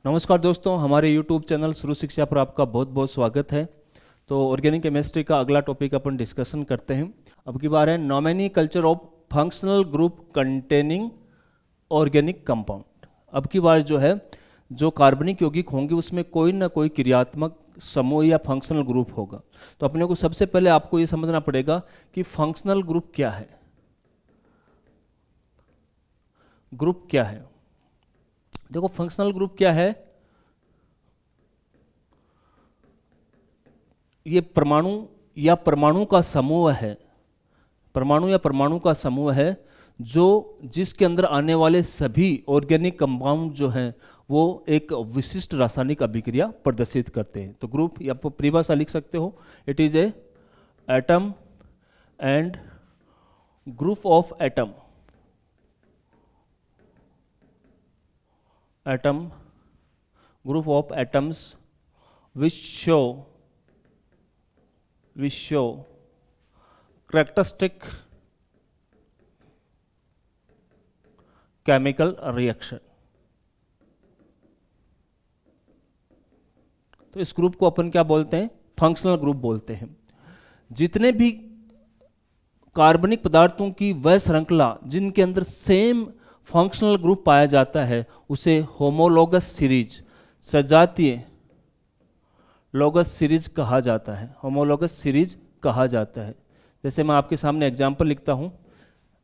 नमस्कार दोस्तों, हमारे YouTube चैनल शुरू शिक्षा पर आपका बहुत बहुत स्वागत है। तो ऑर्गेनिक केमिस्ट्री का अगला टॉपिक अपन डिस्कशन करते हैं। अब की बार है nomenclature of functional group containing organic compound. अब की बार जो है जो कार्बनिक यौगिक होंगे उसमें कोई ना कोई क्रियात्मक समूह या फंक्शनल ग्रुप होगा। तो अपने को सबसे पहले आपको ये समझना पड़ेगा कि फंक्शनल ग्रुप क्या है। ग्रुप क्या है? देखो, फंक्शनल ग्रुप क्या है? ये परमाणु का समूह है। परमाणु का समूह है जो जिसके अंदर आने वाले सभी ऑर्गेनिक कंपाउंड जो हैं वो एक विशिष्ट रासायनिक अभिक्रिया प्रदर्शित करते हैं। तो ग्रुप या परिभाषा लिख सकते हो, it is a atom and group of atom group of atoms which show characteristic chemical reaction। तो इस ग्रुप को अपन क्या बोलते हैं? फंक्शनल ग्रुप बोलते हैं। जितने भी कार्बनिक पदार्थों की वह श्रृंखला जिनके अंदर सेम फंक्शनल ग्रुप पाया जाता है उसे होमोलोगस सीरीज, सजातीय लोगस सीरीज कहा जाता है। होमोलोगस सीरीज कहा जाता है। जैसे मैं आपके सामने एग्जांपल लिखता हूं,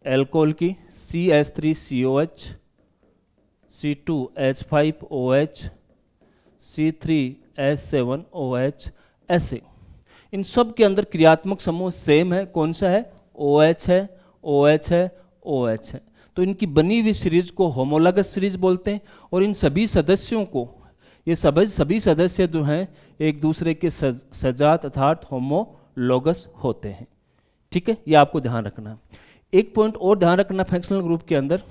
एल्कोहल की CH3COH, C2H5OH, C3H7OH, ऐसे इन सब के अंदर क्रियात्मक समूह सेम है। कौन सा है? OH है, OH है, OH है। तो इनकी बनी हुई सीरीज को होमोलोगस सीरीज बोलते हैं। और इन सभी सदस्यों को, ये सभी सदस्य जो हैं एक दूसरे के सजात अर्थात होमोलोगस होते हैं। ठीक है, ये आपको ध्यान रखना है। एक पॉइंट और ध्यान रखना फंक्शनल ग्रुप के अंदर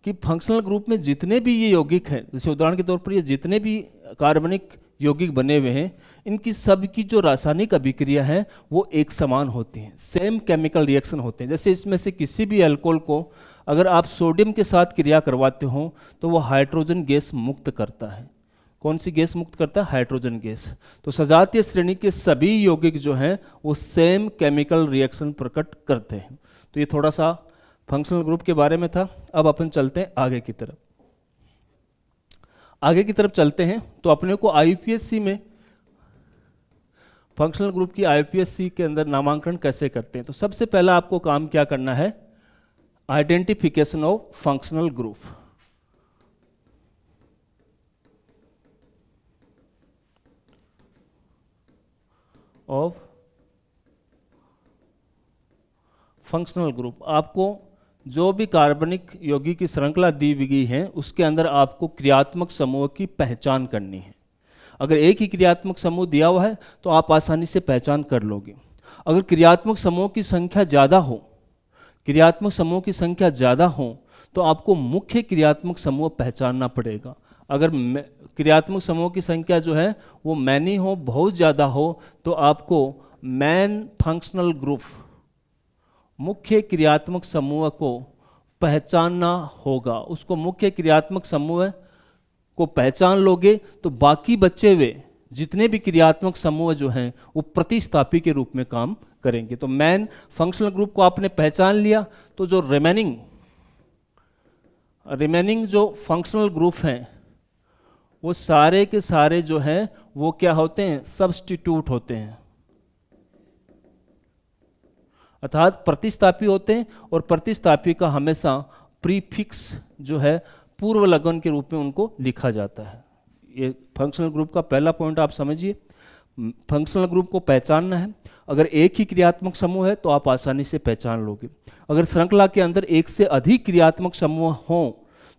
कि फंक्शनल ग्रुप में जितने भी ये यौगिक हैं, जैसे उदाहरण के तौर पर ये जितने भी कार्बनिक यौगिक बने हुए हैं, इनकी सब की जो रासायनिक अभिक्रिया है वो एक समान होती हैं, सेम केमिकल रिएक्शन होते हैं। जैसे इसमें से किसी भी अल्कोहल को अगर आप सोडियम के साथ क्रिया करवाते हो तो वो हाइड्रोजन गैस मुक्त करता है। कौन सी गैस मुक्त करता है? Hydrogen gas. तो सजातीय श्रेणी के सभी यौगिक जो हैं वो सेम केमिकल रिएक्शन प्रकट करते हैं। तो ये थोड़ा सा फंक्शनल ग्रुप के बारे में था। अब अपन चलते हैं आगे की तरफ चलते हैं। तो अपने को आईपीएससी में फंक्शनल ग्रुप की आईपीएससी के अंदर नामांकन कैसे करते हैं? तो सबसे पहला आपको काम क्या करना है? Identification of functional group. आपको जो भी कार्बनिक यौगिक की श्रृंखला दी गई है उसके अंदर आपको क्रियात्मक समूह की पहचान करनी है। अगर एक ही क्रियात्मक समूह दिया हुआ है तो आप आसानी से पहचान कर लोगे। अगर क्रियात्मक समूह की संख्या ज़्यादा हो तो आपको मुख्य क्रियात्मक समूह पहचानना पड़ेगा। अगर क्रियात्मक समूह की संख्या जो है वो मैनी हो, बहुत ज़्यादा हो, तो आपको मैन फंक्शनल ग्रुप, मुख्य क्रियात्मक समूह को पहचानना होगा। उसको मुख्य क्रियात्मक समूह को पहचान लोगे तो बाकी बचे हुए जितने भी क्रियात्मक समूह जो हैं वो प्रतिस्थापी के रूप में काम करेंगे। तो मैन फंक्शनल ग्रुप को आपने पहचान लिया तो जो रिमेनिंग जो फंक्शनल ग्रुप हैं वो सारे के सारे जो हैं वो क्या होते हैं? सब्स्टिट्यूट होते हैं, अर्थात प्रतिस्थापी होते हैं। और प्रतिस्थापी का हमेशा प्रीफिक्स जो है पूर्व लग्न के रूप में उनको लिखा जाता है। ये फंक्शनल ग्रुप का पहला पॉइंट आप समझिए। फंक्शनल ग्रुप को पहचानना है। अगर एक ही क्रियात्मक समूह है तो आप आसानी से पहचान लोगे। अगर श्रृंखला के अंदर एक से अधिक क्रियात्मक समूह हों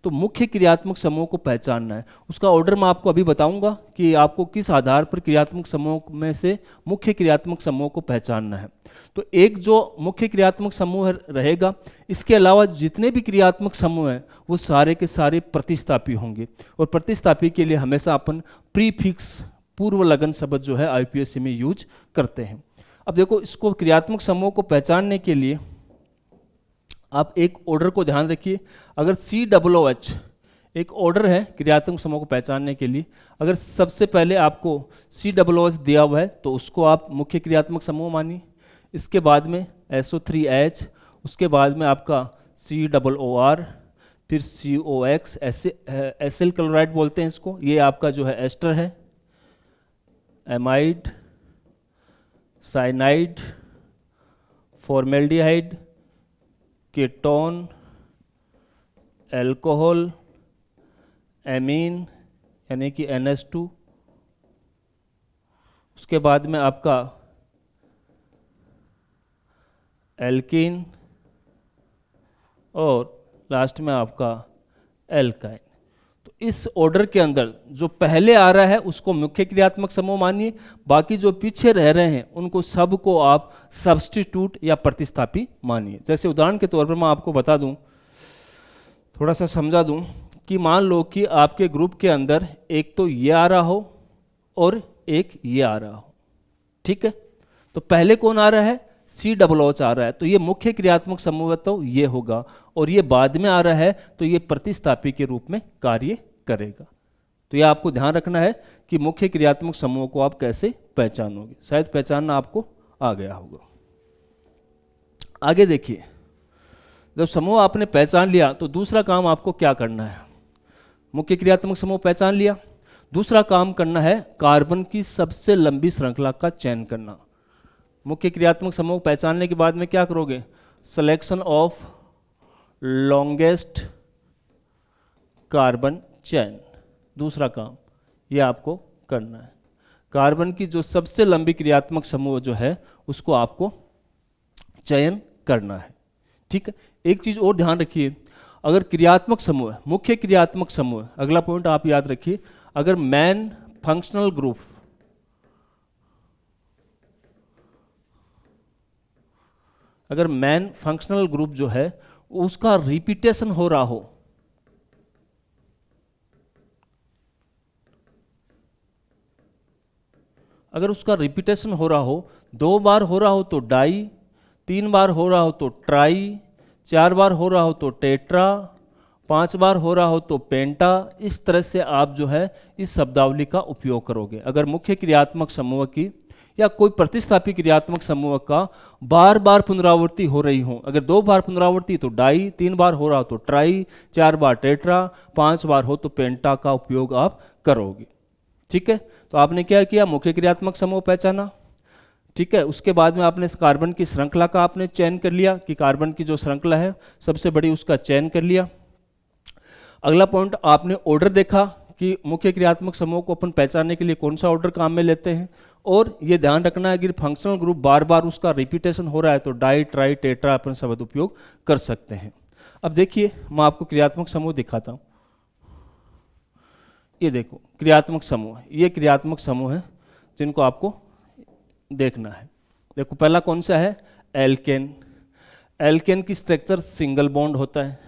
तो मुख्य क्रियात्मक समूह को पहचानना है। उसका ऑर्डर मैं आपको अभी बताऊंगा कि आपको किस आधार पर क्रियात्मक समूह में से मुख्य क्रियात्मक समूह को पहचानना है। तो एक जो मुख्य क्रियात्मक समूह रहेगा, इसके अलावा जितने भी क्रियात्मक समूह हैं वो सारे के सारे प्रतिस्थापी होंगे। और प्रतिस्थापी के लिए हमेशा अपन प्रीफिक्स, पूर्व लगन शब्द जो है आईपीएससी में यूज करते हैं। अब देखो, इसको क्रियात्मक समूह को पहचानने के लिए आप एक ऑर्डर को ध्यान रखिए। अगर COOH एक ऑर्डर है क्रियात्मक समूह को पहचानने के लिए। अगर सबसे पहले आपको COOH दिया हुआ है तो उसको आप मुख्य क्रियात्मक समूह मानिए। इसके बाद में SO3H, उसके बाद में आपका COOR, फिर COX, एसिल क्लोराइड बोलते हैं इसको, ये आपका जो है एस्टर है, amide, cyanide, formaldehyde, ketone, alcohol, amine यानी कि NH2, उसके बाद में आपका एल्कीन और लास्ट में आपका एल्काइन। तो इस ऑर्डर के अंदर जो पहले आ रहा है उसको मुख्य क्रियात्मक समूह मानिए, बाकी जो पीछे रह रहे हैं उनको सबको आप सब्स्टिट्यूट या प्रतिस्थापी मानिए। जैसे उदाहरण के तौर पर मैं आपको बता दूं, थोड़ा सा समझा दूं कि मान लो कि आपके ग्रुप के अंदर एक तो ये आ रहा हो और एक ये आ रहा हो, ठीक है। तो पहले कौन आ रहा है? COOH आ रहा है, तो ये मुख्य क्रियात्मक समूह तो ये होगा, और ये बाद में आ रहा है तो ये प्रतिस्थापी के रूप में कार्य करेगा। तो ये आपको ध्यान रखना है कि मुख्य क्रियात्मक समूह को आप कैसे पहचानोगे। शायद पहचानना आपको आ गया होगा। आगे देखिए, जब समूह आपने पहचान लिया तो दूसरा काम आपको क्या करना है? मुख्य क्रियात्मक समूह पहचान लिया, दूसरा काम करना है कार्बन की सबसे लंबी श्रृंखला का चयन करना। मुख्य क्रियात्मक समूह पहचानने के बाद में क्या करोगे? Selection of longest carbon chain, दूसरा काम ये आपको करना है। कार्बन की जो सबसे लंबी क्रियात्मक समूह जो है उसको आपको चयन करना है, ठीक है। एक चीज और ध्यान रखिए, अगर क्रियात्मक समूह, मुख्य क्रियात्मक समूह, अगला पॉइंट आप याद रखिए, अगर मैन फंक्शनल ग्रुप, अगर मैन फंक्शनल ग्रुप जो है उसका रिपीटेशन हो रहा हो, अगर उसका रिपीटेशन हो रहा हो, 2 बार हो रहा हो तो डाई, 3 बार हो रहा हो तो ट्राई, 4 बार हो रहा हो तो टेट्रा, 5 बार हो रहा हो तो पेंटा, इस तरह से आप जो है इस शब्दावली का उपयोग करोगे। अगर मुख्य क्रियात्मक समूह की या कोई प्रतिस्थापी क्रियात्मक समूह का बार बार पुनरावृत्ति हो रही हो, अगर 2 बार पुनरावृत्ति तो डाई, 3 बार हो रहा हो तो ट्राई, 4 बार टेट्रा, 5 बार हो तो पेंटा का उपयोग आप करोगे, ठीक है। तो आपने क्या किया? मुख्य क्रियात्मक समूह पहचाना, ठीक है। उसके बाद में आपने कार्बन की श्रृंखला का आपने चयन कर लिया कि कार्बन की जो श्रृंखला है सबसे बड़ी, उसका चयन कर लिया। अगला पॉइंट, आपने ऑर्डर देखा कि मुख्य क्रियात्मक समूह को अपन पहचानने के लिए कौन सा ऑर्डर काम में लेते हैं, और ये ध्यान रखना है अगर फंक्शनल ग्रुप बार बार उसका रिपीटेशन हो रहा है तो डाई, ट्राई, टेट्रा अपन शब्द उपयोग कर सकते हैं। अब देखिए, मैं आपको क्रियात्मक समूह दिखाता हूँ। ये देखो क्रियात्मक समूह, ये क्रियात्मक समूह है जिनको आपको देखना है। देखो पहला कौन सा है? एल्केन। एल्केन की स्ट्रक्चर सिंगल बॉन्ड होता है,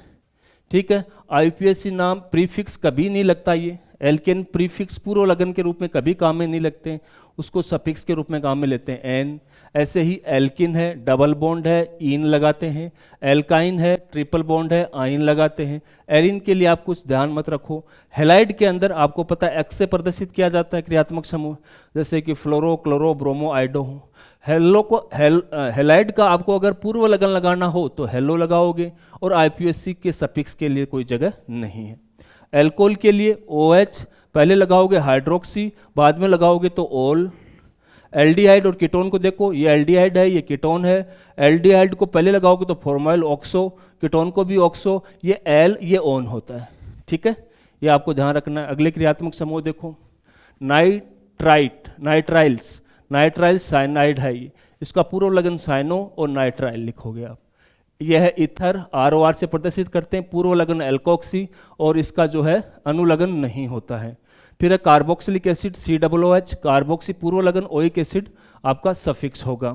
ठीक है। IUPAC नाम प्रीफिक्स कभी नहीं लगता, ये एल्केन प्रीफिक्स पूर्व लगन के रूप में कभी काम में नहीं लगते, उसको सफिक्स के रूप में काम में लेते हैं, एन। ऐसे ही एल्किन है, डबल बॉन्ड है, इन लगाते हैं। एल्काइन है, ट्रिपल बॉन्ड है, आइन लगाते हैं। एरिन के लिए आप कुछ ध्यान मत रखो। हेलाइड के अंदर आपको पता है एक्स से प्रदर्शित किया जाता है क्रियात्मक समूह, जैसे कि फ्लोरो, क्लोरो, ब्रोमो, आइडो हो। हेलो को हेलाइड का आपको अगर पूर्व लगन लगाना हो तो हेलो लगाओगे, और IUPAC के सफिक्स के लिए कोई जगह नहीं है। एल्कोहल के लिए OH पहले लगाओगे, हाइड्रोक्सी बाद में लगाओगे तो ओल। एल्डिहाइड और कीटोन को देखो, ये एल्डिहाइड है, ये कीटोन है। एल्डिहाइड को पहले लगाओगे तो फॉर्माइल ऑक्सो, कीटोन को भी ऑक्सो, ये एल, ये ओन होता है, ठीक है। ये आपको ध्यान रखना है। अगले क्रियात्मक समूह देखो, नाइट्राइट, नाइट्राइल्स, नाइट्राइल साइनाइड है, ये इसका पूर्व लगन साइनो और नाइट्राइल लिखोगे आप। यह है इथर, ROR से प्रदर्शित करते हैं, पूर्व लगन एल्कोक्सी, और इसका जो है अनुलगन नहीं होता है। फिर है कार्बोक्सिलिक एसिड, COOH, कार्बोक्सी पूर्व लगन ओइक एसिड आपका सफिक्स होगा।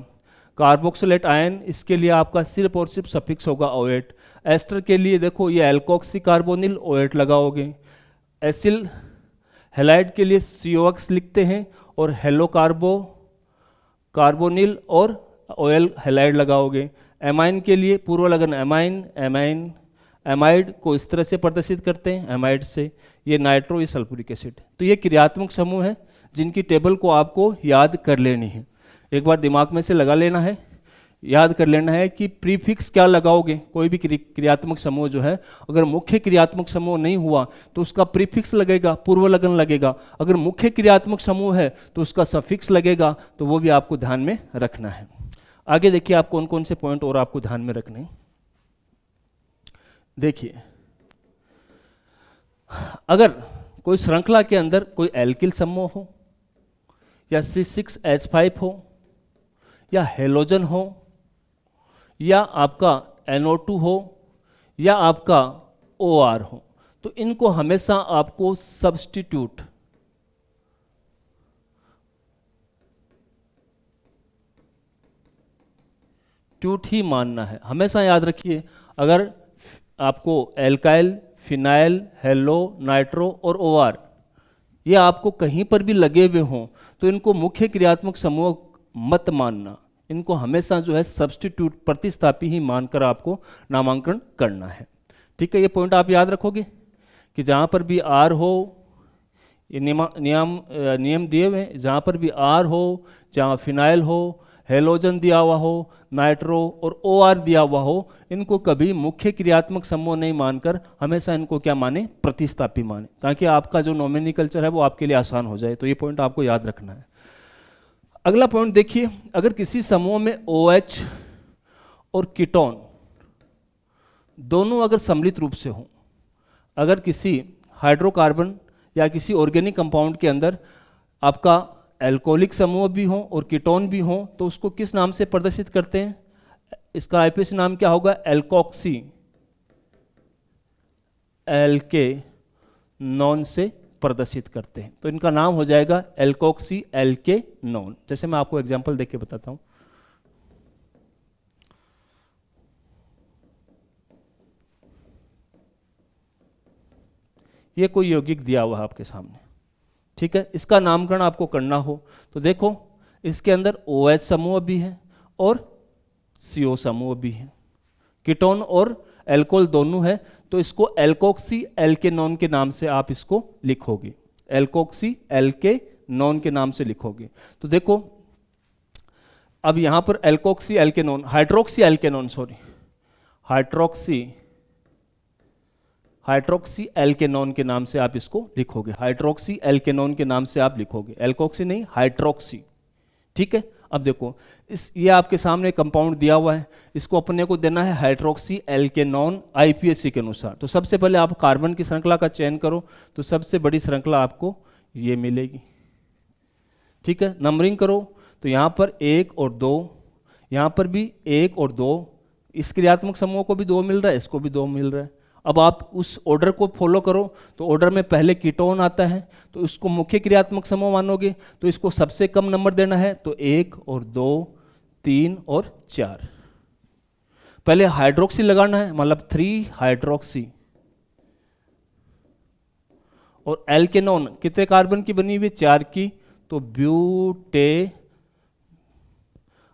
कार्बोक्सिलेट आयन, इसके लिए आपका सिर्फ और सिर्फ सफिक्स होगा OAT। एस्टर के लिए देखो, ये एल्कोक्सी कार्बोनिल, OAT लगाओगे। एसिल हेलाइड के लिए COX लिखते हैं, और हेलो कार्बोनिल और OL हेलाइड लगाओगे। एमाइन के लिए पूर्व लगन एमाइन, एमाइन। एमाइड को इस तरह से प्रदर्शित करते हैं, एमाइड से, ये नाइट्रो, ये सल्फ्यूरिक एसिड। तो ये क्रियात्मक समूह है जिनकी टेबल को आपको याद कर लेनी है, एक बार दिमाग में से लगा लेना है, याद कर लेना है कि प्रीफिक्स क्या लगाओगे। कोई भी क्रियात्मक समूह जो है, अगर मुख्य क्रियात्मक समूह नहीं हुआ तो उसका प्रीफिक्स लगेगा, पूर्व लगन लगेगा। अगर मुख्य क्रियात्मक समूह है तो उसका सफिक्स लगेगा, तो वो भी आपको ध्यान में रखना है। आगे देखिए आप कौन कौन से पॉइंट और आपको ध्यान में रखने हैं। देखिए, अगर कोई श्रृंखला के अंदर कोई एल्किल समूह हो, या C6H5 हो, या हेलोजन हो, या आपका NO2 हो, या आपका OR हो, तो इनको हमेशा आपको सब्स्टिट्यूट ही मानना है। हमेशा याद रखिए, अगर आपको एल्काइल, फिनाइल, हेलो, नाइट्रो और OR ये आपको कहीं पर भी लगे हुए हों तो इनको मुख्य क्रियात्मक समूह मत मानना, इनको हमेशा जो है सब्स्टिट्यूट, प्रतिस्थापी ही मानकर आपको नामांकन करना है। ठीक है, ये पॉइंट आप याद रखोगे कि जहाँ पर भी R हो, ये नियम दिए हुए हैं, जहाँ पर भी R हो, जहाँ फिनाइल हो, हेलोजन दिया हुआ हो, नाइट्रो और OR दिया हुआ हो, इनको कभी मुख्य क्रियात्मक समूह नहीं मानकर हमेशा इनको क्या माने, प्रतिस्थापी माने, ताकि आपका जो नोमेनक्लेचर है वो आपके लिए आसान हो जाए। तो ये पॉइंट आपको याद रखना है। अगला पॉइंट देखिए, अगर किसी समूह में OH और कीटोन दोनों अगर सम्मिलित रूप से हों, अगर किसी हाइड्रोकार्बन या किसी ऑर्गेनिक कंपाउंड के अंदर आपका एल्कोहलिक समूह भी हो और कीटोन भी हो, तो उसको किस नाम से प्रदर्शित करते हैं? इसका आईपीएसी नाम क्या होगा? एल्कोक्सी एल्के नॉन से प्रदर्शित करते हैं। तो इनका नाम हो जाएगा एल्कोक्सी एल्के नॉन। जैसे मैं आपको एग्जांपल देके बताता हूं। ये कोई यौगिक दिया हुआ है आपके सामने, ठीक है। इसका नामकरण आपको करना हो तो देखो, इसके अंदर OH समूह भी है और CO समूह भी है, कीटोन और एल्कोहल दोनों है, तो इसको एल्कोक्सी एल्केनॉन के नाम से आप इसको लिखोगे, एल्कोक्सी एल्केनॉन के नाम से लिखोगे। तो देखो, अब यहां पर एल्कोक्सी एल्केनॉन, हाइड्रोक्सी एल्केनॉन, सॉरी, हाइड्रोक्सी एल्केनॉन के नाम से आप इसको लिखोगे, हाइड्रोक्सी एल्केनॉन के नाम से आप लिखोगे, एल्कोक्सी नहीं, हाइड्रोक्सी, ठीक है। अब देखो, ये आपके सामने कंपाउंड दिया हुआ है, इसको अपने को देना है हाइड्रोक्सी एल्केनॉन आईपीएसी के अनुसार। तो सबसे पहले आप कार्बन की श्रृंखला का चयन करो, तो सबसे बड़ी श्रृंखला आपको ये मिलेगी, ठीक है। नंबरिंग करो तो यहाँ पर 1 और 2, यहाँ पर भी 1 और 2, इस क्रियात्मक समूह को भी 2 मिल रहा है, इसको भी 2 मिल रहा है। अब आप उस ऑर्डर को फॉलो करो, तो ऑर्डर में पहले कीटोन आता है, तो इसको मुख्य क्रियात्मक समूह मानोगे, तो इसको सबसे कम नंबर देना है, तो 1 और 2, 3 और 4। पहले हाइड्रोक्सी लगाना है, मतलब 3 हाइड्रोक्सी, और एल्केनॉन कितने कार्बन की बनी हुई? 4 की, तो ब्यूटे,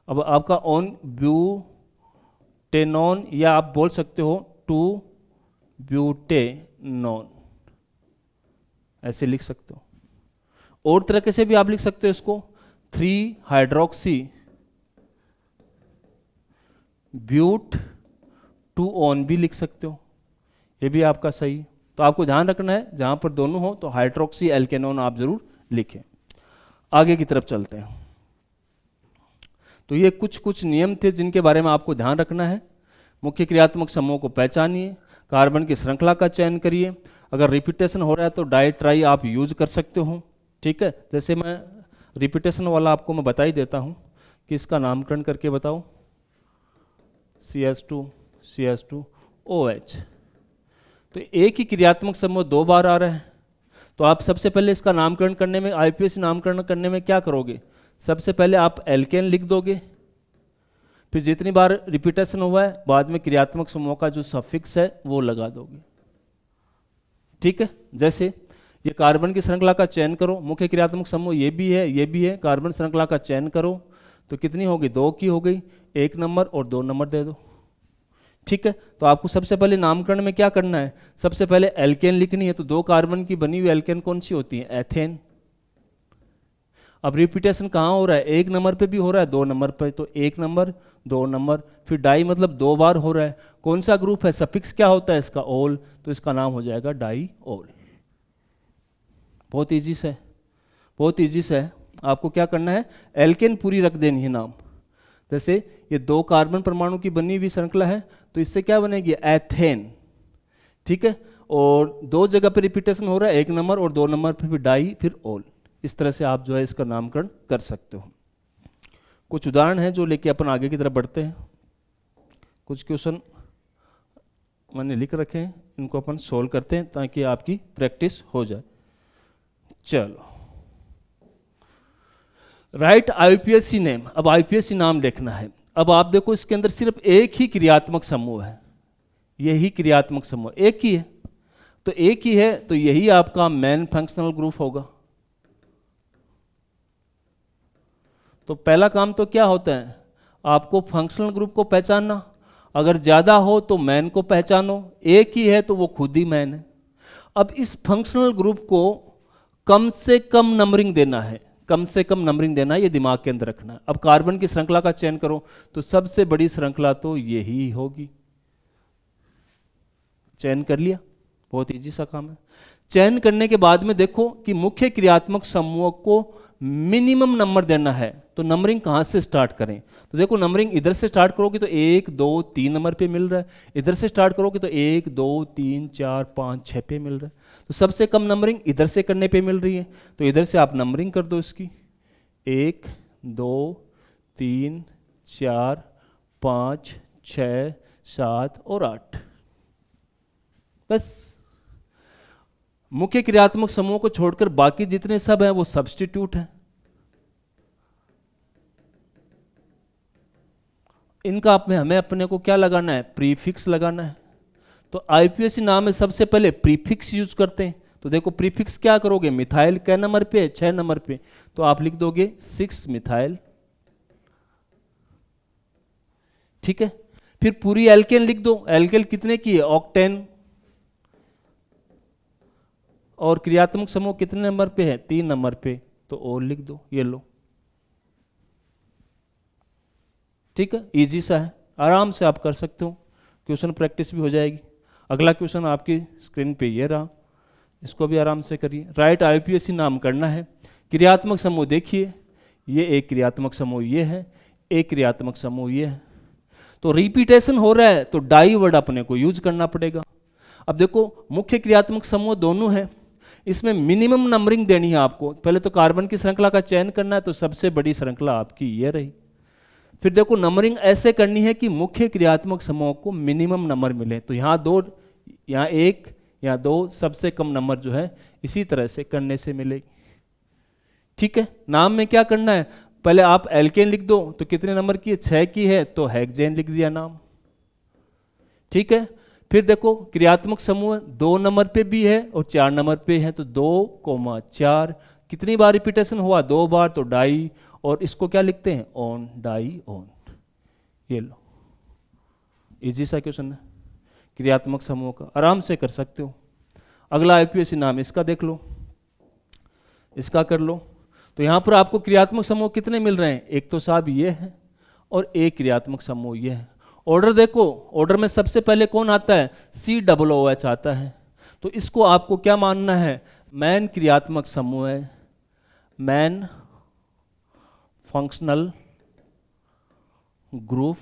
अब आपका ऑन ब्यूटेनॉन, या आप बोल सकते हो 2 ब्यूटेनॉन, ऐसे लिख सकते हो। और तरीके से भी आप लिख सकते हो इसको, 3 हाइड्रोक्सी ब्यूट 2 ऑन भी लिख सकते हो, ये भी आपका सही। तो आपको ध्यान रखना है, जहां पर दोनों हो तो हाइड्रोक्सी एल्केनॉन आप जरूर लिखें। आगे की तरफ चलते हैं। तो ये कुछ नियम थे जिनके बारे में आपको ध्यान रखना है। मुख्य क्रियात्मक समूह को पहचानिए, कार्बन की श्रृंखला का चयन करिए, अगर रिपीटेशन हो रहा है तो डाई ट्राई आप यूज कर सकते हो, ठीक है। जैसे मैं रिपीटेशन वाला आपको मैं बता ही देता हूँ कि इसका नामकरण करके बताओ, CH2 CH2 OH। तो एक ही क्रियात्मक समूह 2 बार आ रहा है, तो आप सबसे पहले इसका नामकरण करने में, आईपीएसी नामकरण करने में क्या करोगे? सबसे पहले आप एल्केन लिख दोगे, फिर जितनी बार रिपीटेशन हुआ है बाद में क्रियात्मक समूह का जो सफिक्स है वो लगा दोगे, ठीक है। जैसे ये कार्बन की श्रृंखला का चयन करो, मुख्य क्रियात्मक समूह ये भी है, ये भी है, कार्बन श्रृंखला का चयन करो, तो कितनी होगी? 2 की हो गई, 1 नंबर और 2 नंबर दे दो, ठीक है, तो आपको सबसे पहले नामकरण में क्या करना है, सबसे पहले एल्केन लिखनी है। तो 2 कार्बन की बनी हुई एल्केन कौन सी होती है, एथेन। अब रिपीटेशन कहाँ हो रहा है, 1 नंबर पे भी हो रहा है, 2 नंबर पे, तो 1 नंबर 2 नंबर, फिर डाई मतलब 2 बार हो रहा है। कौन सा ग्रुप है, सफिक्स क्या होता है इसका, ओल, तो इसका नाम हो जाएगा डाई ओल। बहुत ईजी से, बहुत ईजी से है। आपको क्या करना है, एल्केन पूरी रख देनी है नाम। जैसे ये 2 कार्बन परमाणु की बनी हुई श्रृंखला है, तो इससे क्या बनेगी, एथेन। ठीक है, और 2 जगह पे रिपीटेशन हो रहा है, 1 नंबर और 2 नंबर पे भी डाई, फिर ओल। इस तरह से आप जो है इसका नामकरण कर सकते हो। कुछ उदाहरण हैं जो लेके अपन आगे की तरफ बढ़ते हैं। कुछ क्वेश्चन मैंने लिख रखे हैं, इनको अपन सोल्व करते हैं ताकि आपकी प्रैक्टिस हो जाए। चलो, राइट आईपीएससी नेम। अब आईपीएससी नाम देखना है। अब आप देखो इसके अंदर सिर्फ एक ही क्रियात्मक समूह है, यही क्रियात्मक समूह एक ही है, तो एक ही है, तो यही आपका मेन फंक्शनल ग्रुप होगा। तो पहला काम तो क्या होता है, आपको फंक्शनल ग्रुप को पहचानना। अगर ज़्यादा हो तो मैन को पहचानो, एक ही है तो वो खुद ही मैन है। अब इस फंक्शनल ग्रुप को कम से कम नंबरिंग देना है, कम से कम नंबरिंग देना है, ये दिमाग के अंदर रखना है। अब कार्बन की श्रृंखला का चयन करो, तो सबसे बड़ी श्रृंखला तो यही होगी। चयन कर लिया, बहुत इजी सा काम है। चयन करने के बाद में देखो कि मुख्य क्रियात्मक समूह को मिनिमम नंबर देना है, तो नंबरिंग कहाँ से स्टार्ट करें। तो देखो नंबरिंग इधर से स्टार्ट करोगे तो 1 2 3 नंबर पे मिल रहा है, इधर से स्टार्ट करोगे तो 1 2 3 4 5 6 पे मिल रहा है। तो सबसे कम नंबरिंग इधर से करने पे मिल रही है, तो इधर से आप नंबरिंग कर दो इसकी, 1 2 3 4 5 6 7 और 8। बस मुख्य क्रियात्मक समूह को छोड़कर बाकी जितने सब हैं वो सब्स्टिट्यूट हैं। इनका हमें अपने को क्या लगाना है, प्रीफिक्स लगाना है। तो आईपीएससी नाम में सबसे पहले प्रीफिक्स यूज करते हैं। तो देखो प्रीफिक्स क्या करोगे, मिथाइल कै नंबर पे, 6 नंबर पे, तो आप लिख दोगे 6 मिथाइल। ठीक है, फिर पूरी एल्केन लिख दो। एल्केन कितने की है, ऑक्टेन। और क्रियात्मक समूह कितने नंबर पे है, 3 नंबर पे, तो और लिख दो, ये लो। ठीक है, इजी सा है, आराम से आप कर सकते हो, क्वेश्चन प्रैक्टिस भी हो जाएगी। अगला क्वेश्चन आपकी स्क्रीन पे ये रहा, इसको भी आराम से करिए। राइट आईपीएससी नाम करना है। क्रियात्मक समूह देखिए, ये एक क्रियात्मक समूह ये है, एक क्रियात्मक समूह ये है। तो रिपीटेशन हो रहा है तो डाई वर्ड अपने को यूज करना पड़ेगा। अब देखो मुख्य क्रियात्मक समूह दोनों है, इसमें मिनिमम नंबरिंग देनी है आपको। पहले तो कार्बन की श्रृंखला का चयन करना है, तो सबसे बड़ी श्रृंखला आपकी ये रही। फिर देखो नंबरिंग ऐसे करनी है कि मुख्य क्रियात्मक समूह को मिनिमम नंबर मिले। तो यहाँ 2, यहाँ 1, यहाँ 2, सबसे कम नंबर जो है इसी तरह से करने से मिलेगी। ठीक है, नाम में क्या करना है, पहले आप एल्केन लिख दो, तो कितने नंबर की है, 6 की है, तो हेक्सेन लिख दिया नाम। ठीक है, फिर देखो क्रियात्मक समूह 2 नंबर पे भी है और 4 नंबर पे है, तो 2, 4 कितनी बार रिपीटेशन हुआ, 2 बार, तो डाई। और इसको क्या लिखते हैं, ऑन, डाई ऑन। ये लो, इजी सा क्वेश्चन है, क्रियात्मक समूह का आराम से कर सकते हो। अगला आईपीएससी नाम इसका देख लो, इसका कर लो। तो यहाँ पर आपको क्रियात्मक समूह कितने मिल रहे हैं, एक तो साहब ये है और एक क्रियात्मक समूह ये है। ऑर्डर देखो, ऑर्डर में सबसे पहले कौन आता है, COOH आता है। तो इसको आपको क्या मानना है, मैन क्रियात्मक समूह है, मैन फंक्शनल ग्रुप।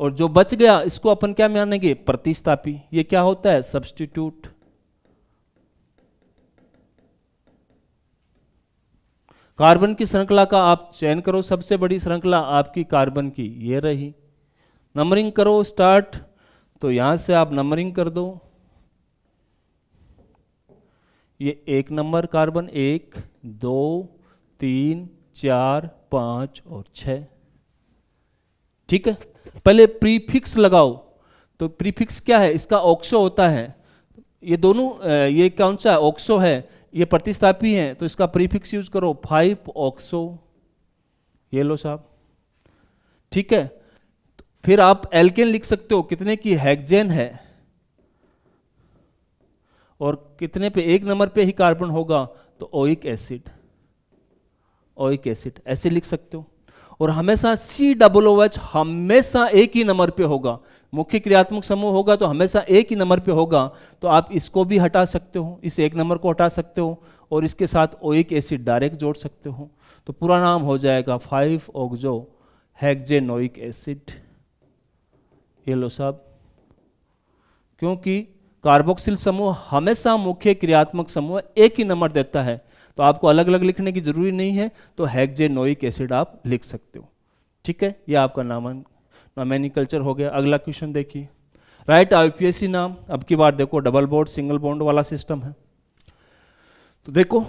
और जो बच गया इसको अपन क्या मानेंगे, प्रतिस्थापी। ये क्या होता है, सब्स्टिट्यूट। कार्बन की श्रृंखला का आप चयन करो, सबसे बड़ी श्रृंखला आपकी कार्बन की ये रही। नंबरिंग करो स्टार्ट, तो यहां से आप नंबरिंग कर दो। ये 1 नंबर कार्बन, 1 2 3 4 5 और 6। ठीक है, पहले प्रीफिक्स लगाओ। तो प्रीफिक्स क्या है, इसका ऑक्सो होता है। ये दोनों ये कौन सा ऑक्सो है, ये प्रतिस्थापी हैं, तो इसका प्रीफिक्स यूज करो, 5 ऑक्सो। ये लो साहब। ठीक है, फिर आप एल्केन लिख सकते हो, कितने की हेक्सेन है और कितने पे, एक नंबर पे ही कार्बन होगा तो ओइक एसिड, ओइक एसिड ऐसे लिख सकते हो। और हमेशा COOH हमेशा एक ही नंबर पे होगा, मुख्य क्रियात्मक समूह होगा तो हमेशा एक ही नंबर पे होगा, तो आप इसको भी हटा सकते हो, इस एक नंबर को हटा सकते हो और इसके साथ ओइक एसिड डायरेक्ट जोड़ सकते हो, तो पूरा नाम हो जाएगा 5-ऑक्सो हेक्सेनोइक एसिड। ये लो साहब, क्योंकि कार्बोक्सिल समूह हमेशा मुख्य क्रियात्मक समूह एक ही नंबर देता है, तो आपको अलग अलग लिखने की जरूरी नहीं है, तो हेक्सेनोइक एसिड आप लिख सकते हो। ठीक है, ये आपका नॉमेनक्लेचर हो गया। अगला क्वेश्चन देखिए, राइट IUPAC नाम। अब की बार देखो डबल बॉन्ड सिंगल बॉन्ड वाला सिस्टम है, तो देखो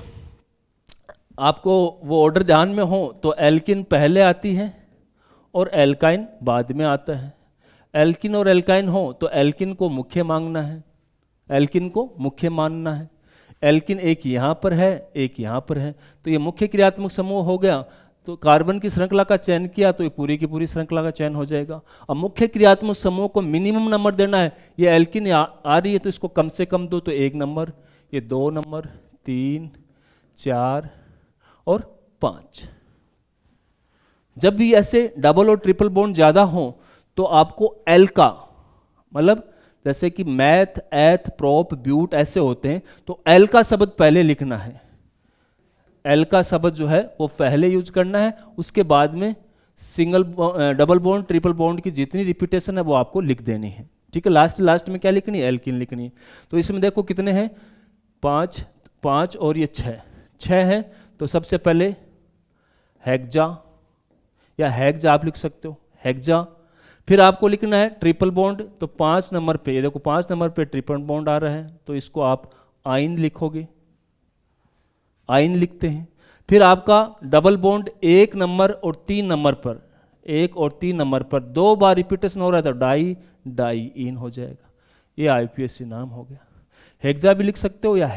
आपको वो ऑर्डर ध्यान में हो तो एल्किन पहले आती है और एल्काइन बाद में आता है। एल्किन और एल्काइन हो तो एल्किन को मुख्य मांगना है, एल्किन को मुख्य मानना है। एल्किन एक यहाँ पर है, एक यहाँ पर है, तो ये मुख्य क्रियात्मक समूह हो गया। तो कार्बन की श्रृंखला का चयन किया तो ये पूरी की पूरी श्रृंखला का चयन हो जाएगा। अब मुख्य क्रियात्मक समूह को मिनिमम नंबर देना है, ये एल्किन आ रही है तो इसको कम से कम दो, तो 1 नंबर, ये 2 नंबर, 3, 4 और 5। जब भी ऐसे डबल और ट्रिपल बॉन्ड ज्यादा हो तो आपको एल्का, मतलब जैसे कि मैथ, एथ, प्रोप, ब्यूट ऐसे होते हैं, तो एल का शब्द पहले लिखना है, एल का शब्द जो है वो पहले यूज करना है, उसके बाद में डबल बॉन्ड ट्रिपल बॉन्ड की जितनी रिपीटेशन है वो आपको लिख देनी है। ठीक है, लास्ट में क्या लिखनी है, एल्किन लिखनी है। तो इसमें देखो कितने हैं, 5 और ये 6 है, तो सबसे पहले हेक्सा या हेक्सा आप लिख सकते हो, हेक्सा। फिर आपको लिखना है ट्रिपल बॉन्ड, तो 5 नंबर पे, ये देखो 5 नंबर पे ट्रिपल बॉन्ड आ रहा है, तो इसको आप आइन लिखोगे, आइन लिखते हैं। फिर आपका डबल बॉन्ड 1 नंबर और 3 नंबर पर, 1 और 3 नंबर पर 2 बार रिपीटेशन हो रहा है तो डाई इन हो जाएगा। ये IUPAC नाम हो गया। हेक्सा भी लिख सकते हो या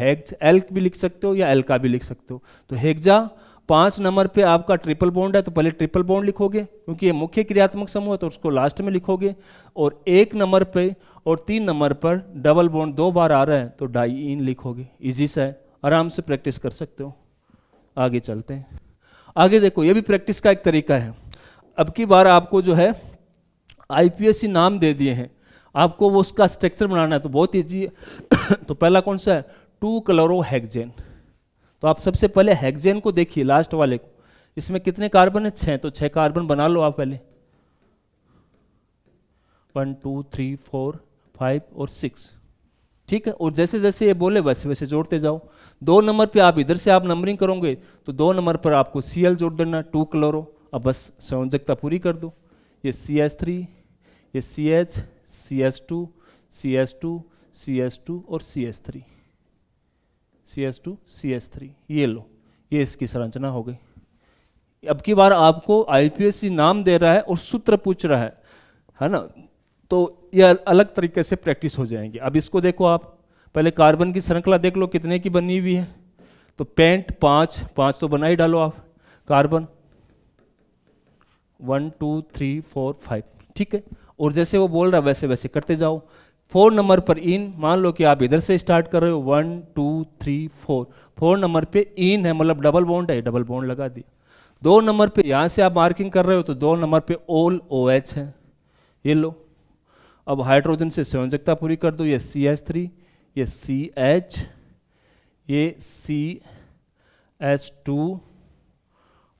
एल्क भी लिख सकते हो या एल्का भी लिख सकते हो। तो हेक्सा 5 नंबर पे आपका ट्रिपल बॉन्ड है तो पहले ट्रिपल बॉन्ड लिखोगे, क्योंकि ये मुख्य क्रियात्मक समूह है तो उसको लास्ट में लिखोगे। और 1 नंबर पे और 3 नंबर पर डबल बॉन्ड 2 बार आ रहा है तो डाई इन लिखोगे। इजी सा है, आराम से प्रैक्टिस कर सकते हो। आगे चलते हैं, आगे देखो ये भी प्रैक्टिस का एक तरीका है। अब की बार आपको जो है IUPAC नाम दे दिए हैं, आपको वो उसका स्ट्रक्चर बनाना है, तो बहुत ईजी है। तो पहला कौन सा है, 2-क्लोरोहेक्सेन। तो आप सबसे पहले हेक्सेन को देखिए, लास्ट वाले को, इसमें कितने कार्बन है, 6, तो 6 कार्बन बना लो आप पहले, 1 2 3 4 5 और 6। ठीक है, और जैसे जैसे ये बोले वैसे वैसे जोड़ते जाओ। 2 नंबर पे आप इधर से आप नंबरिंग करोगे तो 2 नंबर पर आपको Cl जोड़ देना, 2 क्लोरो। अब बस संयोजकता पूरी कर दो, ये CH3, ये CH, CH2, CH2, CH2 और CH3, CH2, CH3, ये लो, ये इसकी संरचना हो गई। अब की बार आपको IUPAC नाम दे रहा है और सूत्र पूछ रहा है ना, तो यह अलग तरीके से प्रैक्टिस हो जाएंगे। अब इसको देखो आप, पहले कार्बन की श्रृंखला देख लो कितने की बनी हुई है, तो पेंट 5 तो बना ही डालो आप, कार्बन 1 2 3 4 5। ठीक है, और जैसे वो बोल रहा है वैसे वैसे करते जाओ। 4 नंबर पर इन, मान लो कि आप इधर से स्टार्ट कर रहे हो, 1 2 3 4, 4 नंबर पे इन है, मतलब डबल बॉन्ड है, डबल बॉन्ड लगा दिया। 2 नंबर पे यहाँ से आप मार्किंग कर रहे हो तो 2 नंबर पे ओल OH है, ये लो। अब हाइड्रोजन से संयोजकता पूरी कर दो, ये CH3, ये CH, ये CH2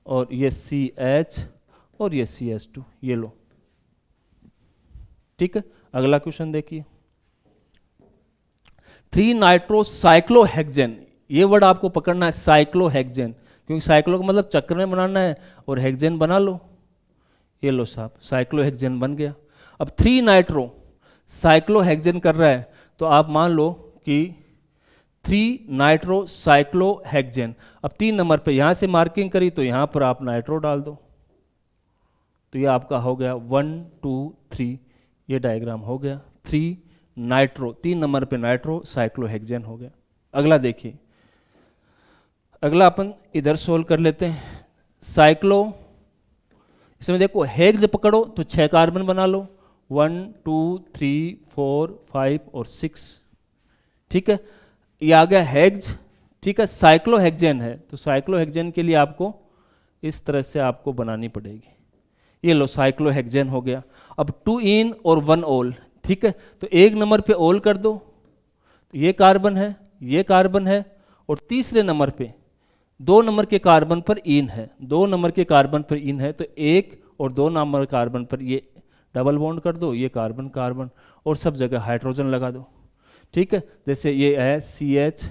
और ये CH और ये CH2, ये लो। ठीक है, अगला क्वेश्चन देखिए, 3-नाइट्रोसाइक्लोहेक्सेन। ये वर्ड आपको पकड़ना है, साइक्लोहेक्सेन, क्योंकि साइक्लो का मतलब चक्र में बनाना है और हेक्सेन बना लो, ये लो साहब, साइक्लोहेक्सेन बन गया। अब 3-नाइट्रोसाइक्लोहेक्सेन कर रहा है तो आप मान लो कि 3-नाइट्रोसाइक्लोहेक्सेन। अब 3 नंबर पे यहाँ से मार्किंग करी तो यहाँ पर आप नाइट्रो डाल दो, तो ये आपका हो गया 1 2 3, ये डायग्राम हो गया 3-नाइट्रो, 3 नंबर पे नाइट्रो साइक्लोहेक्सेन हो गया। अगला देखिए, अगला अपन इधर सोल्व कर लेते हैं। इसमें देखो हेग्ज पकड़ो तो 6 कार्बन बना लो, 1 2 3 4 5 और 6, ठीक है। ये आ गया हेग्ज, ठीक है। साइक्लोहेक्सेन है तो साइक्लोहेक्सेन के लिए आपको इस तरह से आपको बनानी पड़ेगी। ये लो साइक्लोहेक्सेन हो गया। अब 2 इन और 1 ओल, ठीक है। तो 1 नंबर पे ओल कर दो, तो ये कार्बन है, ये कार्बन है, और तीसरे नंबर पे 2 नंबर के कार्बन पर इन है, 2 नंबर के कार्बन पर इन है, तो 1 और 2 नंबर कार्बन पर ये डबल बॉन्ड कर दो, ये कार्बन कार्बन, और सब जगह हाइड्रोजन लगा दो, ठीक है। जैसे ये है CH,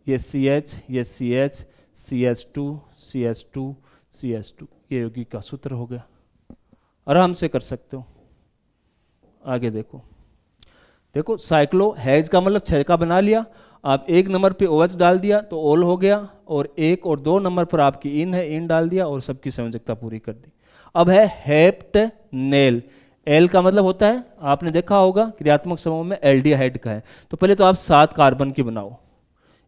ये CH, ये CH, CH2, CH2, CH2, ये यौगिक का सूत्र हो गया। आराम से कर सकते हो। आगे देखो, देखो साइक्लो हेज का मतलब 6 का बना लिया। आप 1 नंबर पे OH डाल दिया तो ओल हो गया, और 1 और 2 नंबर पर आपकी इन है, इन डाल दिया और सबकी संयोजकता पूरी कर दी। अब है हेप्टनेल। एल का मतलब होता है, आपने देखा होगा क्रियात्मक समूह में एल्डिहाइड का है। तो पहले तो आप 7 कार्बन की बनाओ,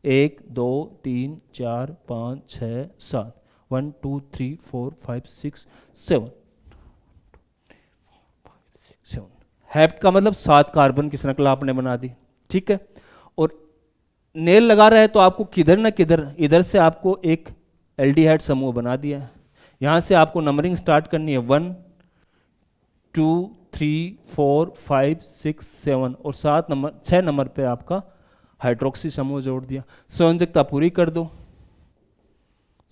1 2 3 4 5 6 7, 1 2 3 4 5 6 7, हेप्ट का मतलब 7 कार्बन की श्रृंखला आपने बना दी, ठीक है। और नेल लगा रहा है तो आपको किधर ना किधर इधर से आपको एक एल्डिहाइड समूह बना दिया है। यहाँ से आपको नंबरिंग स्टार्ट करनी है, 1 2 3 4 5 6 7, और 6 नंबर पे आपका हाइड्रोक्सी समूह जोड़ दिया। संयोजकता पूरी कर दो,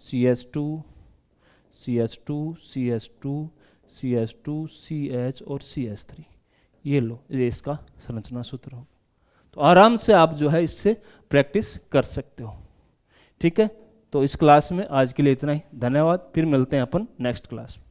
CH2 CH2 CH2 CH2 CH और CH3, ये लो, ये इसका संरचना सूत्र हो। तो आराम से आप जो है इससे प्रैक्टिस कर सकते हो, ठीक है। तो इस क्लास में आज के लिए इतना ही, धन्यवाद। फिर मिलते हैं अपन नेक्स्ट क्लास में।